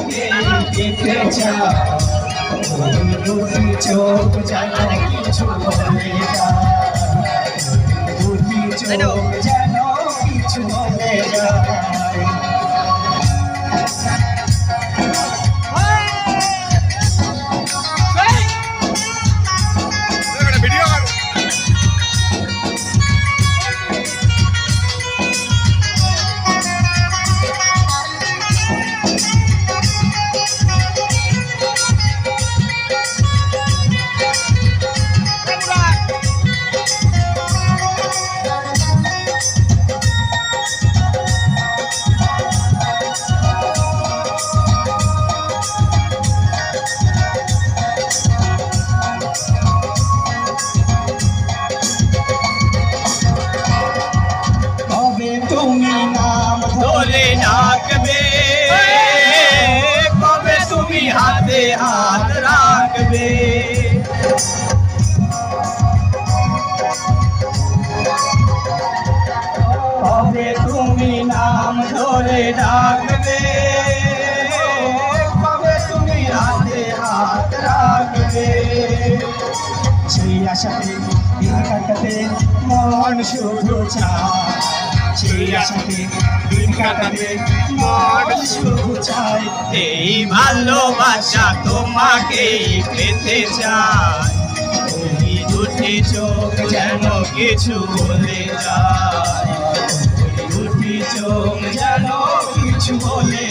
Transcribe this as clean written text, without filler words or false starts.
তোমাকে দেখতে চাই দুটি চোখ যেন কিছু বলে যায় দুটি চোখ যেন কিছু বলে যায় তুমি নাম ধরে ডাকবে কবে তুমি হাতে হাত রাখবে কবে তুমি নাম ধরে ডাকবে কবে তুমি হাতে হাত রাখবে সেই আশাতে দিন কাটাতে মন শুধু চায় সেই আশাতে দিন কাটাতে মন শুধু চায় এই ভালোবাসা তোমাকে পেতে চায় তুমি দুটি চোখ যেন কিছু বলে যায় দুটি চোখ যেন কিছু বলে